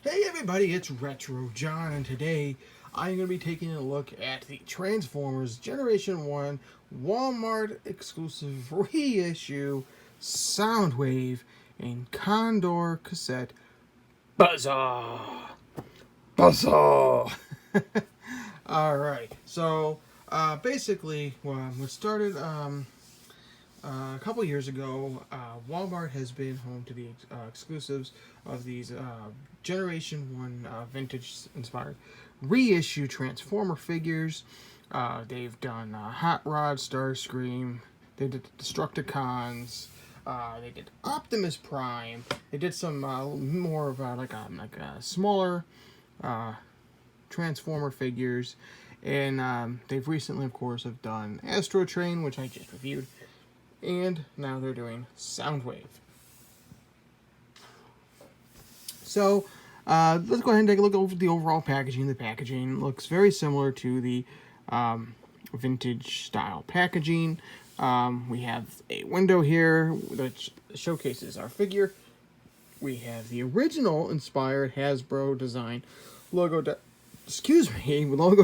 Hey everybody, it's Retro John, and today I'm going to be taking a look at the Transformers Generation 1 Walmart exclusive reissue Soundwave and Condor cassette Buzzsaw. Buzzsaw! Alright, so basically, what started a couple years ago, Walmart has been home to the exclusives of these Generation 1 vintage-inspired reissue Transformer figures. They've done Hot Rod, Starscream, they did Destructicons, they did Optimus Prime, they did some more of like a smaller Transformer figures, and they've recently, of course, have done Astro Train, which I just reviewed, and now they're doing Soundwave. So let's go ahead and take a look over the overall packaging. The packaging looks very similar to the vintage style packaging. We have a window here which showcases our figure. We have the original inspired Hasbro design logo logo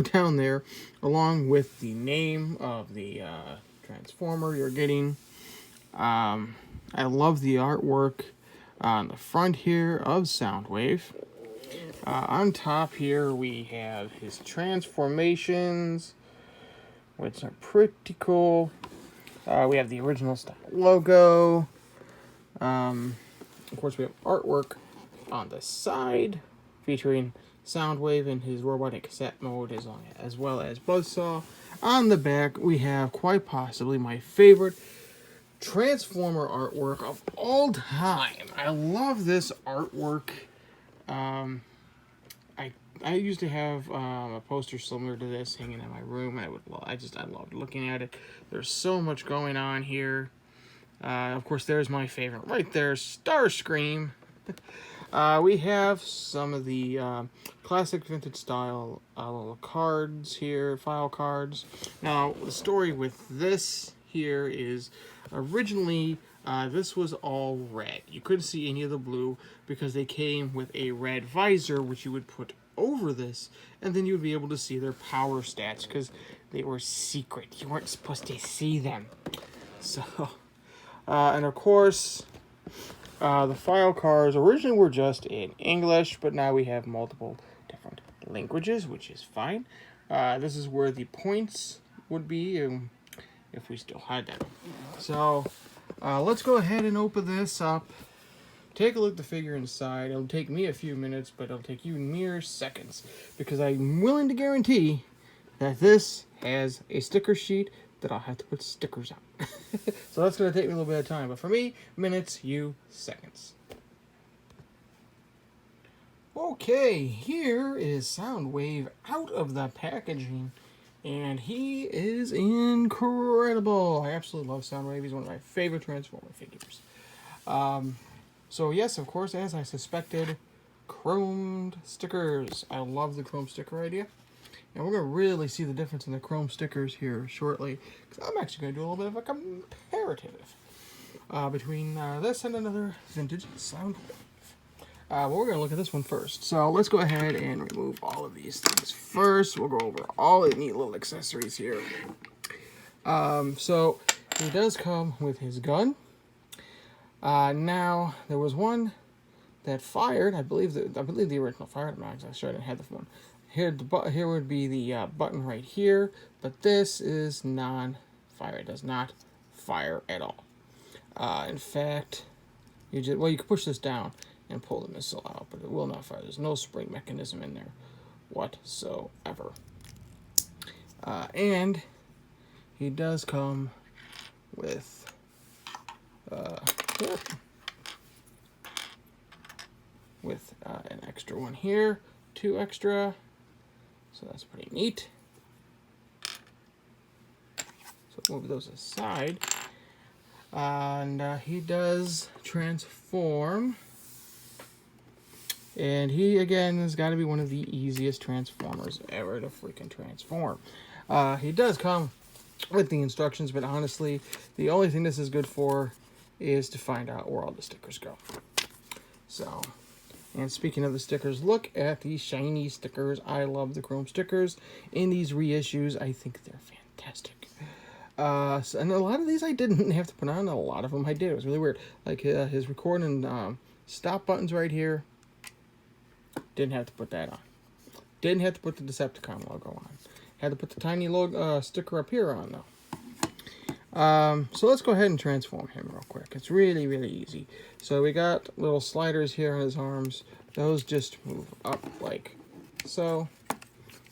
down there, along with the name of the Transformer you're getting. I love the artwork on the front here of Soundwave. On top here we have his transformations, which are pretty cool. We have the original style logo. Of course, we have artwork on the side featuring Soundwave in his robotic cassette mode, as well as Buzzsaw. On the back, we have quite possibly my favorite Transformer artwork of all time. I love this artwork. I used to have a poster similar to this hanging in my room. I loved looking at it. There's so much going on here. Of course, there's my favorite right there, Starscream. We have some of the classic vintage style little cards here, file cards. Now, the story with this here is originally this was all red. You couldn't see any of the blue because they came with a red visor, which you would put over this, and then you would be able to see their power stats because they were secret. You weren't supposed to see them. So, and of course, the file cards originally were just in English, but now we have multiple different languages, which is fine. This is where the points would be if we still had them. So, let's go ahead and open this up. Take a look at the figure inside. It'll take me a few minutes, but it'll take you mere seconds, because I'm willing to guarantee that this has a sticker sheet that I'll have to put stickers on. So that's going to take me a little bit of time, but for me, minutes, you seconds. Okay, here is Soundwave out of the packaging, and he is incredible. I absolutely love Soundwave. He's one of my favorite Transformer figures. So yes, of course, as I suspected, chromed stickers. I love the chrome sticker idea. And we're going to really see the difference in the chrome stickers here shortly, because I'm actually going to do a little bit of a comparative between this and another vintage Soundwave. But we're going to look at this one first. So let's go ahead and remove all of these things first. We'll go over all the neat little accessories here. So he does come with his gun. Now, there was one that fired. I believe the original fired. I'm not exactly sure. I didn't have the one. Here would be the button right here, but this is non-fire. It does not fire at all. In fact, you can push this down and pull the missile out, but it will not fire. There's no spring mechanism in there whatsoever. And he does come with an extra one here, 2 extra. So that's pretty neat. So move those aside. And he does transform. And he, again, has got to be one of the easiest Transformers ever to freaking transform. He does come with the instructions, but honestly, the only thing this is good for is to find out where all the stickers go. So, And speaking of the stickers, look at these shiny stickers. I love the chrome stickers in these reissues. I think they're fantastic. And a lot of these I didn't have to put on. A lot of them I did. It was really weird. Like his record and stop buttons right here. Didn't have to put that on. Didn't have to put the Decepticon logo on. Had to put the tiny logo sticker up here on though. So let's go ahead and transform him real quick. It's really, really easy. So we got little sliders here on his arms. Those just move up like so.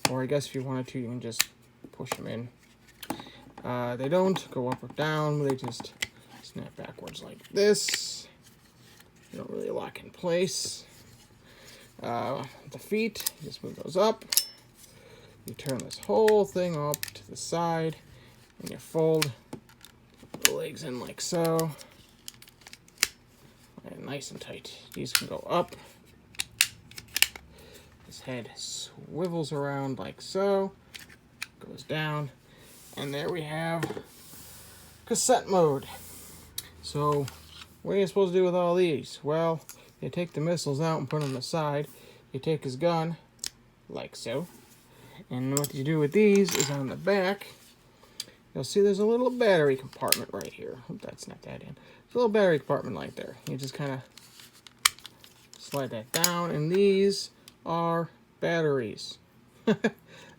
Or I guess if you wanted to, you can just push them in. They don't go up or down. They just snap backwards like this. They don't really lock in place. The feet, you just move those up. You turn this whole thing up to the side. And you fold the legs in like so. And nice and tight. These can go up. His head swivels around like so. Goes down. And there we have cassette mode. So, what are you supposed to do with all these? Well, you take the missiles out and put them aside. You take his gun, like so. And what you do with these is on the back, you'll see there's a little battery compartment right here. Hope that snapped that in. There's a little battery compartment right there. You just kind of slide that down, and these are batteries.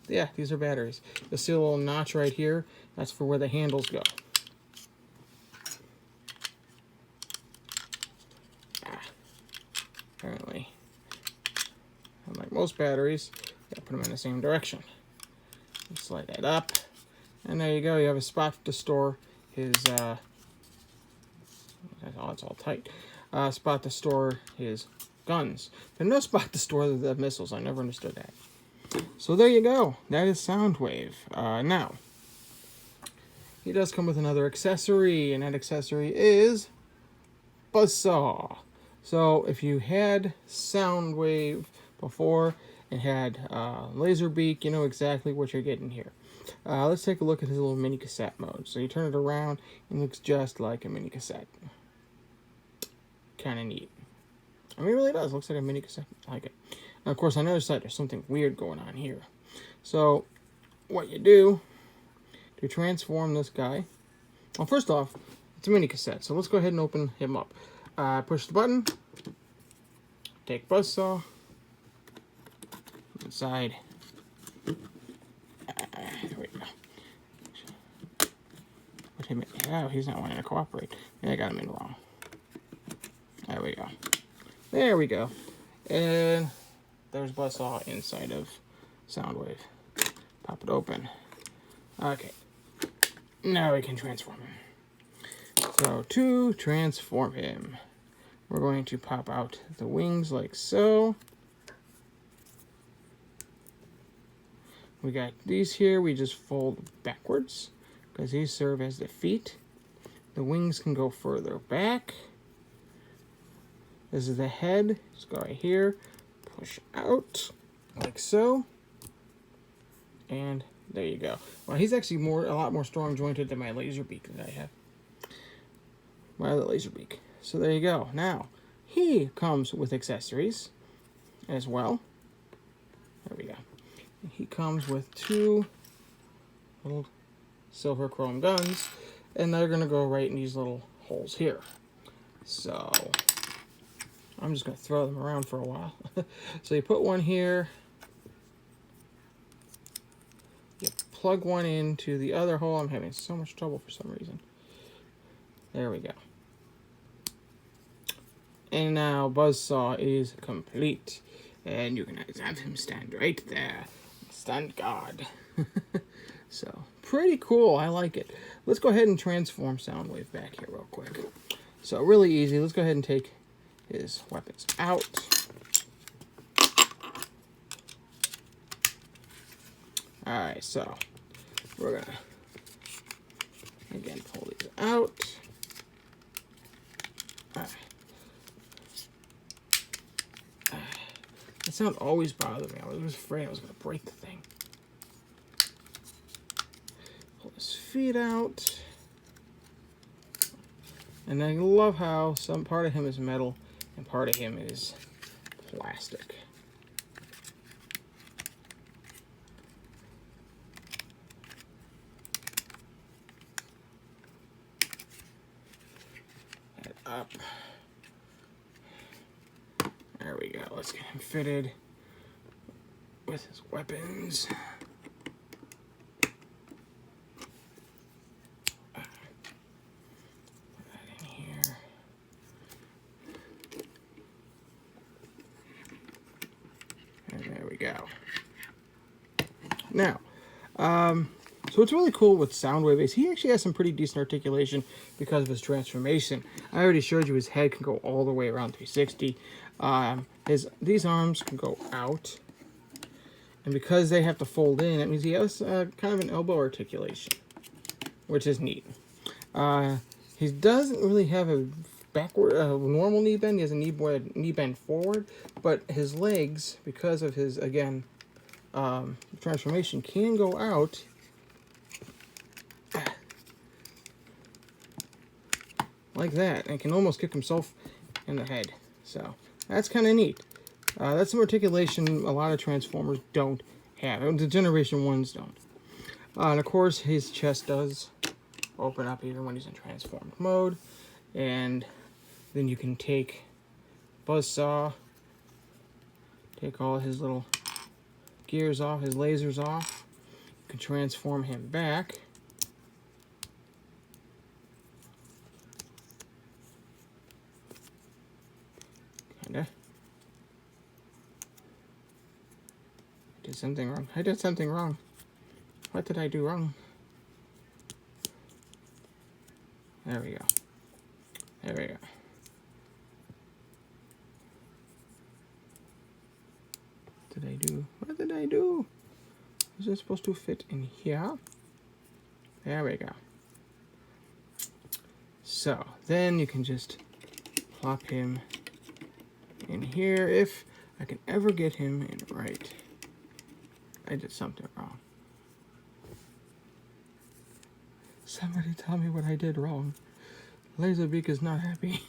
Yeah, these are batteries. You'll see a little notch right here. That's for where the handles go. Apparently, unlike most batteries, you gotta put them in the same direction. You slide that up, and there you go. You have a spot to store his. Oh, it's all tight. Spot to store his guns, but no spot to store the missiles. I never understood that. So there you go. That is Soundwave. Now, he does come with another accessory, and that accessory is Buzzsaw. So if you had Soundwave before and had Laserbeak, you know exactly what you're getting here. Let's take a look at his little mini cassette mode. So you turn it around, and it looks just like a mini cassette. Kind of neat. I mean, it really does. Looks like a mini cassette. I like it. Now, of course, on the other side, there's something weird going on here. So, what you do to transform this guy... Well, first off, it's a mini cassette. So let's go ahead and open him up. Push the button. Take Buzzsaw. Inside. There we go. Put him in. Oh, he's not wanting to cooperate. Yeah, I got him in wrong. There we go. There we go. And there's Buzzsaw inside of Soundwave. Pop it open. Okay. Now we can transform him. So to transform him, we're going to pop out the wings like so. We got these here. We just fold backwards because these serve as the feet. The wings can go further back. This is the head. Just go right here. Push out like so. And there you go. Well, he's actually a lot more strong jointed than my Laserbeak that I have. My other Laserbeak. So there you go. Now, he comes with accessories as well. There we go. He comes with two little silver chrome guns, and they're going to go right in these little holes here. So I'm just going to throw them around for a while. So you put one here. You plug one into the other hole. I'm having so much trouble for some reason. There we go. And now Buzzsaw is complete. And you can have him stand right there. Stand guard. So, pretty cool. I like it. Let's go ahead and transform Soundwave back here real quick. So, really easy. Let's go ahead and take his weapons out. Alright, so we're going to, again, pull these out. Alright. That sound always bothered me. I was afraid I was going to break the thing. Pull his feet out. And I love how some part of him is metal and part of him is plastic. Head up. There we go. Let's get him fitted with his weapons. Put that in here. And there we go. Now, so what's really cool with Soundwave is he actually has some pretty decent articulation because of his transformation. I already showed you his head can go all the way around 360. These arms can go out. And because they have to fold in, it means he has kind of an elbow articulation, which is neat. He doesn't really have a normal knee bend. He has a knee bend forward, but his legs, because of his, again, transformation, can go out like that, and can almost kick himself in the head. So that's kind of neat. That's some articulation a lot of Transformers don't have. The Generation 1s don't. And of course, his chest does open up even when he's in transformed mode. And then you can take Buzzsaw, take all his little gears off, his lasers off. You can transform him back. Kinda. Did something wrong. I did something wrong. What did I do wrong? There we go. There we go. What did I do? What did I do? Is it supposed to fit in here? There we go. So, then you can just plop him in here if I can ever get him in right. I did something wrong. Somebody tell me what I did wrong. Laserbeak is not happy.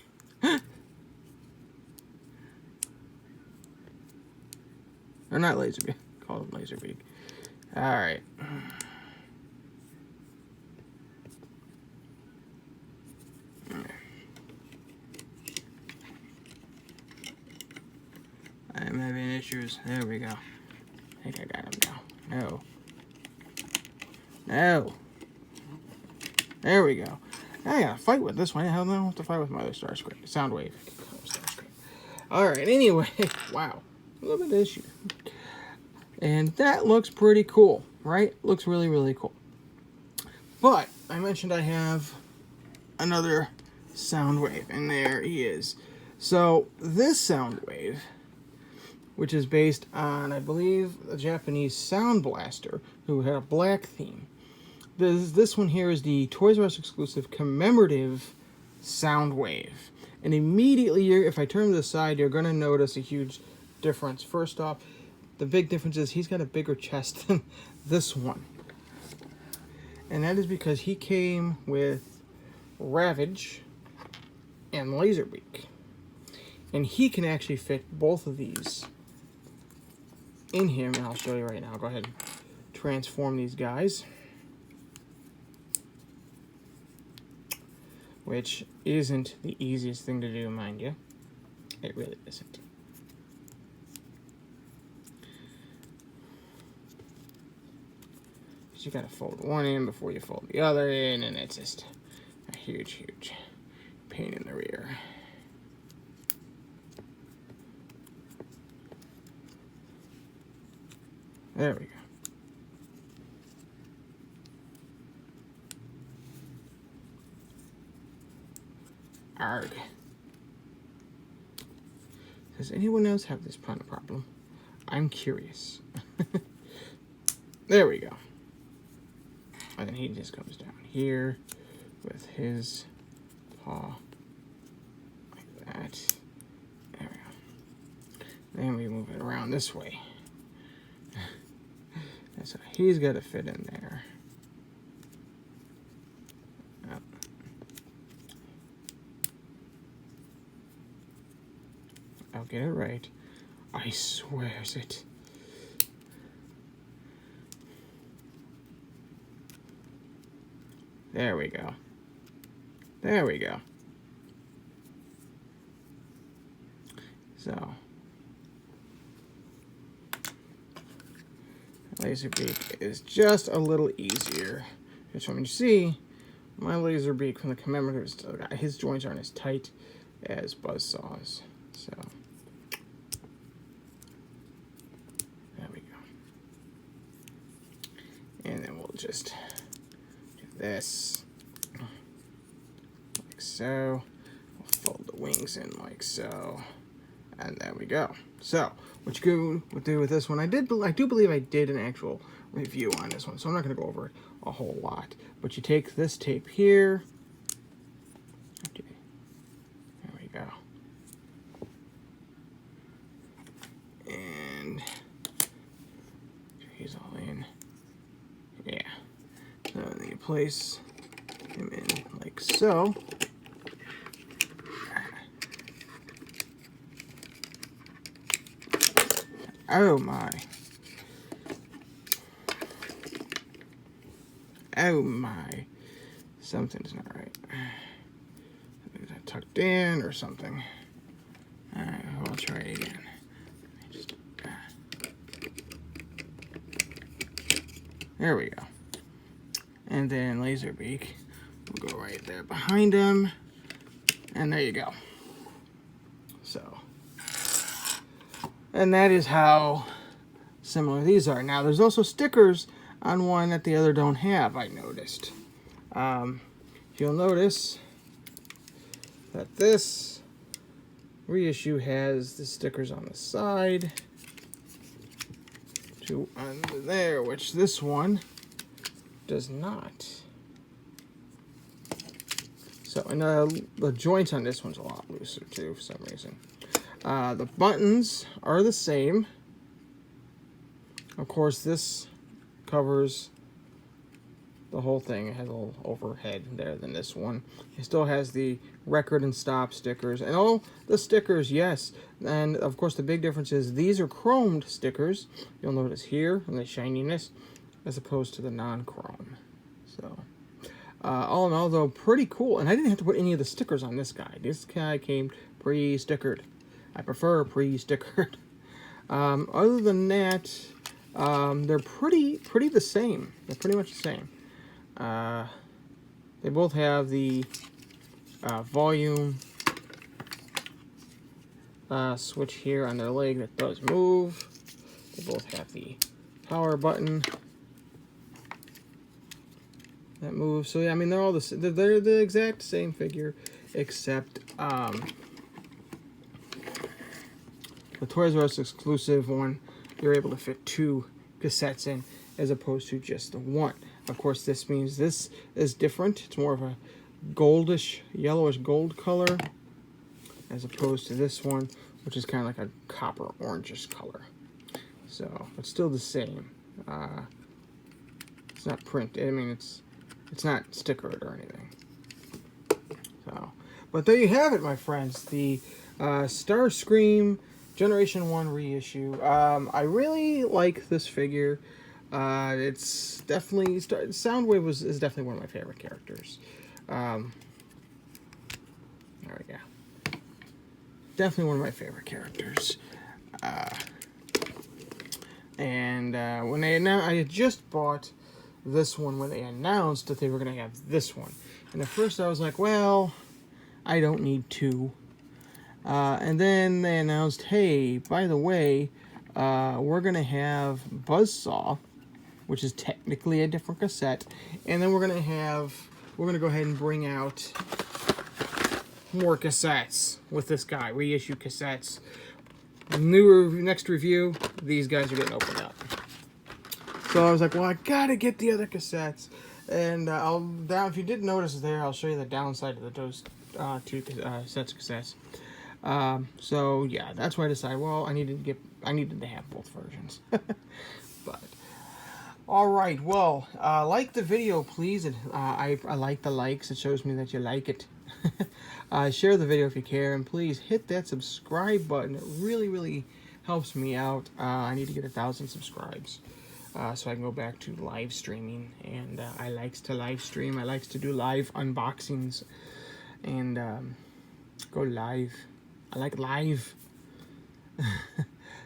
Or not Laserbeak. Call him Laserbeak. Alright. I'm having issues. There we go. I think I got him now. No. No. There we go. I gotta fight with this one. I don't have to fight with my other Starscream. Soundwave. Alright, anyway. Wow. A little bit of issue. And that looks pretty cool, right? Looks really, really cool. But I mentioned I have another Soundwave, and there he is. So this Soundwave, which is based on, I believe, a Japanese Sound Blaster who had a black theme. This one here is the Toys R Us exclusive Commemorative Soundwave. And immediately, if I turn to the side, you're going to notice a huge difference. First off, the big difference is he's got a bigger chest than this one. And that is because he came with Ravage and Laserbeak. And he can actually fit both of these in him. And I'll show you right now. Go ahead and transform these guys. Which isn't the easiest thing to do, mind you. It really isn't. You gotta fold one in before you fold the other in, and it's just a huge, huge pain in the rear. There we go. Arg. Does anyone else have this kind of problem? I'm curious. There we go. And then he just comes down here with his paw like that. There we go. Then we move it around this way. And so he's got to fit in there. Oh. I'll get it right. I swears it. There we go. There we go. So, Laserbeak is just a little easier. Just want you to see, my Laserbeak from the Commemorative still got, his joints aren't as tight as Buzzsaw's. So, there we go. And then we'll just do this, like so. We'll fold the wings in like so. And there we go. So, what you would do with this one, I do believe I did an actual review on this one, so I'm not going to go over it a whole lot. But you take this tape here. Okay, there we go. And he's all in. Yeah. So then you place him in like so. Oh my. Oh my. Something's not right. Is that tucked in or something? Alright, I'll try it again. Just, there we go. And then Laserbeak will go right there behind him. And there you go. So. And that is how similar these are. Now, there's also stickers on one that the other don't have, I noticed. You'll notice that this reissue has the stickers on the side to under there, which this one does not. So, and the joints on this one's a lot looser too, for some reason. The buttons are the same. Of course, this covers the whole thing. It has a little overhead there than this one. It still has the record and stop stickers. And all the stickers, yes. And, of course, the big difference is these are chromed stickers. You'll notice here, and the shininess, as opposed to the non-chrome. So, all in all, though, pretty cool. And I didn't have to put any of the stickers on this guy. This guy came pre-stickered. I prefer pre-stickered. Other than that, they're pretty the same. They're pretty much the same. They both have the volume switch here on their leg that does move. They both have the power button that moves. So yeah, I mean they're all they're the exact same figure, except the Toys R Us exclusive one, you're able to fit 2 cassettes in as opposed to just the one. Of course, this means this is different. It's more of a goldish, yellowish gold color as opposed to this one, which is kind of like a copper orangish color. So, but still the same. It's not printed. I mean, it's not stickered or anything. So, but there you have it, my friends. The Starscream Generation 1 reissue. I really like this figure. It's definitely... Soundwave is definitely one of my favorite characters. There we go. Definitely one of my favorite characters. And when they announced... I had just bought this one when they announced that they were going to have this one. And at first I was like, well, I don't need 2. And then they announced, hey, by the way, we're going to have Buzzsaw, which is technically a different cassette. And then we're going to go ahead and bring out more cassettes with this guy, reissue cassettes. Next review, these guys are getting opened up. So I was like, well, I got to get the other cassettes. And if you didn't notice there, I'll show you the downside of those 2 sets of cassettes. So yeah, that's why I decided, well, I needed to have both versions. But alright, well, like the video, please. I like the likes. It shows me that you like it. Share the video if you care, and please hit that subscribe button. It really Helps me out. I need to get 1,000 subscribes so I can go back to live streaming. And I likes to live stream. I likes to do live unboxings and go live. I like live.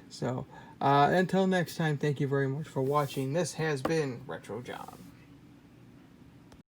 So until next time, thank you very much for watching. This has been Retro John.